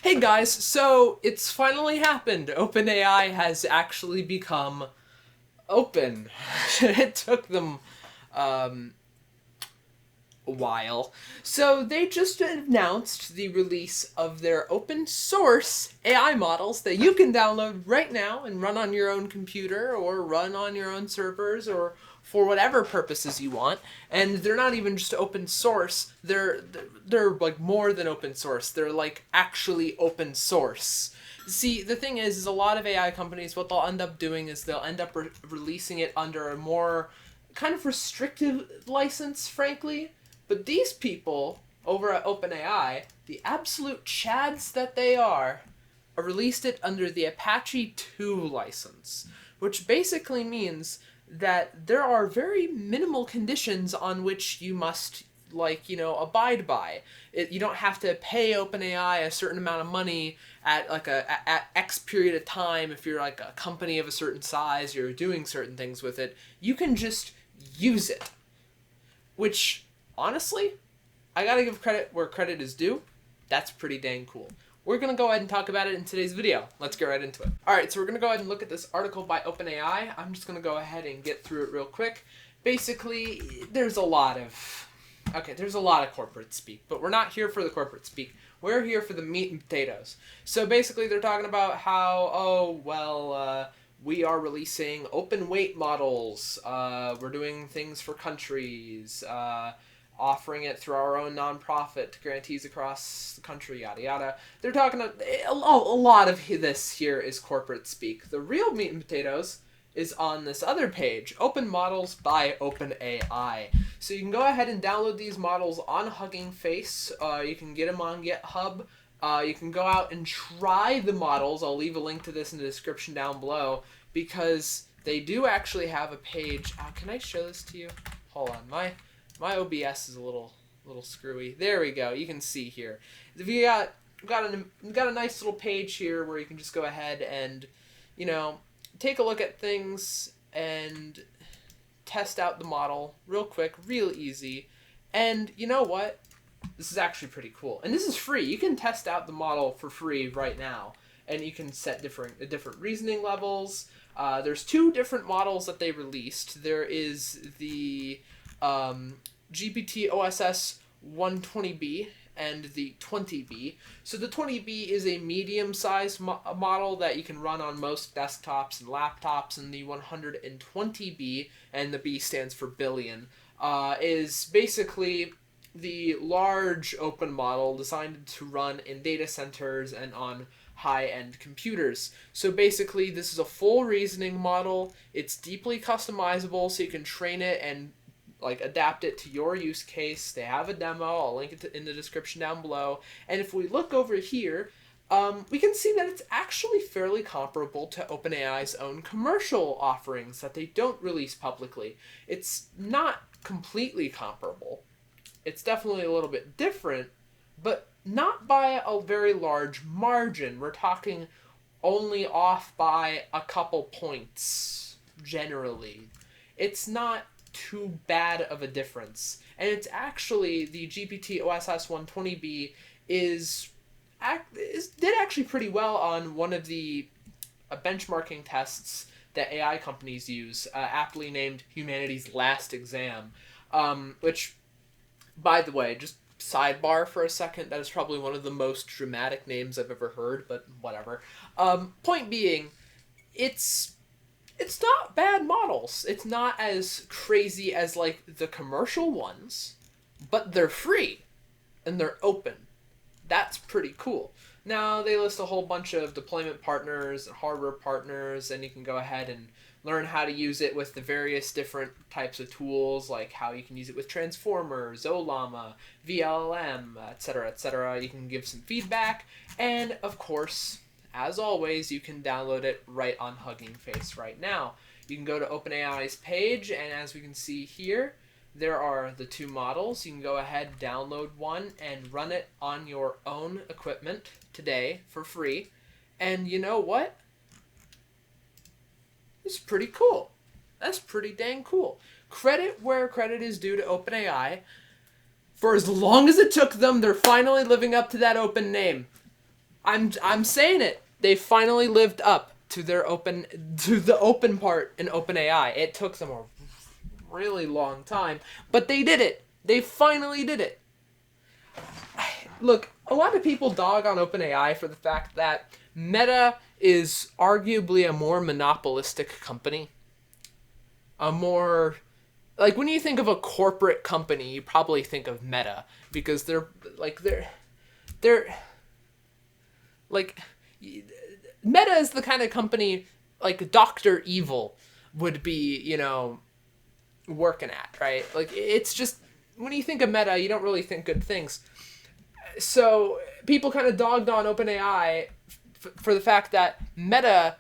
Hey guys, so it's finally happened. OpenAI has actually become open. It took them um, a while. So they just announced the release of their open source AI models that you can download right now and run on your own computer or run on your own servers or for whatever purposes you want. And they're not even just open source. They're like more than open source. They're like actually open source. See, the thing is a lot of AI companies, what they'll end up doing is they'll end up releasing it under a more kind of restrictive license, frankly. But these people over at OpenAI, the absolute chads that they are released it under the Apache 2 license, which basically means that there are very minimal conditions on which you must abide by. You don't have to pay OpenAI a certain amount of money at at X period of time if you're like a company of a certain size, you're doing certain things with it. You can just use it. Which, honestly, I gotta give credit where credit is due. That's pretty dang cool. We're gonna go ahead and talk about it in today's video. Let's get right into it. Alright, so we're gonna go ahead and look at this article by OpenAI. I'm just gonna go ahead and get through it real quick. Basically, there's a lot of corporate speak, but we're not here for the corporate speak. We're here for the meat and potatoes. So basically, they're talking about how, we are releasing open weight models. We're doing things for countries. Offering it through our own nonprofit to grantees across the country, yada yada. They're talking a lot of this here is corporate speak. The real meat and potatoes is on this other page, Open Models by OpenAI. So you can go ahead and download these models on Hugging Face. You can get them on GitHub. You can go out and try the models. I'll leave a link to this in the description down below because they do actually have a page. Can I show this to you? Hold on, my OBS is a little screwy. There we go. You can see here. We got a nice little page here where you can just go ahead and, take a look at things and test out the model real quick, real easy. And you know what? This is actually pretty cool. And this is free. You can test out the model for free right now. And you can set different reasoning levels. There's two different models that they released. There is the GPT OSS 120B and the 20B. So the 20B is a medium-sized model that you can run on most desktops and laptops, and the 120B, and the B stands for billion, is basically the large open model designed to run in data centers and on high-end computers. So basically, this is a full reasoning model. It's deeply customizable, so you can train it and adapt it to your use case. They have a demo. I'll link it in the description down below. And if we look over here, we can see that it's actually fairly comparable to OpenAI's own commercial offerings that they don't release publicly. It's not completely comparable. It's definitely a little bit different, but not by a very large margin. We're talking only off by a couple points, generally. It's not too bad of a difference. And it's actually, the GPT OSS 120B did actually pretty well on one of the benchmarking tests that AI companies use, aptly named Humanity's Last Exam, which, by the way, just sidebar for a second, that is probably one of the most dramatic names I've ever heard, but whatever. Point being, it's not bad models. It's not as crazy as the commercial ones, but they're free and they're open. That's pretty cool. Now they list a whole bunch of deployment partners and hardware partners, and you can go ahead and learn how to use it with the various different types of tools, like how you can use it with Transformers, Olama, VLM, etc., etc. You can give some feedback, and of course, as always, you can download it right on Hugging Face right now. You can go to OpenAI's page, and as we can see here, there are the two models. You can go ahead, download one, and run it on your own equipment today for free. And you know what? It's pretty cool. That's pretty dang cool. Credit where credit is due to OpenAI. For as long as it took them, they're finally living up to that open name. I'm saying it. They finally lived up to the open part in OpenAI. It took them a really long time, but they did it. They finally did it. Look, a lot of people dog on OpenAI for the fact that Meta is arguably a more monopolistic company. A more, like, when you think of a corporate company, you probably think of Meta because they're like, Meta is the kind of company like Dr. Evil would be, working at, right? Like, it's just, when you think of Meta, you don't really think good things. So people kind of dogged on OpenAI for the fact that Meta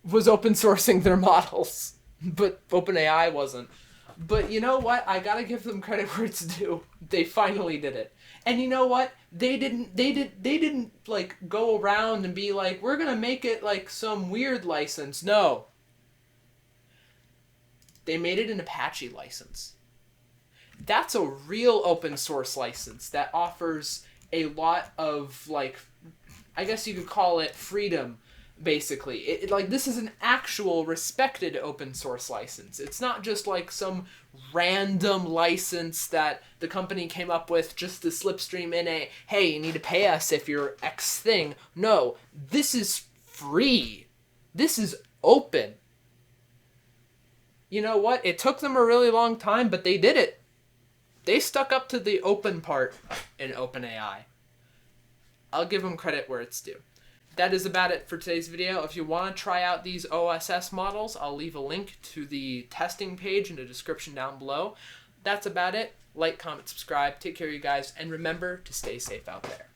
was open sourcing their models, but OpenAI wasn't. But you know what? I gotta give them credit where it's due. They finally did it. And you know what? They didn't like go around and be like, we're gonna make it like some weird license. No. They made it an Apache license. That's a real open source license that offers a lot of, like, I guess you could call it freedom, basically. Like, this is an actual respected open source license. It's not just like some random license that the company came up with just to slipstream in a, hey, you need to pay us if you're X thing. No, this is free. This is open. You know what? It took them a really long time, but they did it. They stuck up to the open part in OpenAI. I'll give them credit where it's due. That is about it for today's video. If you want to try out these OSS models, I'll leave a link to the testing page in the description down below. That's about it. Like, comment, subscribe. Take care of you guys. And remember to stay safe out there.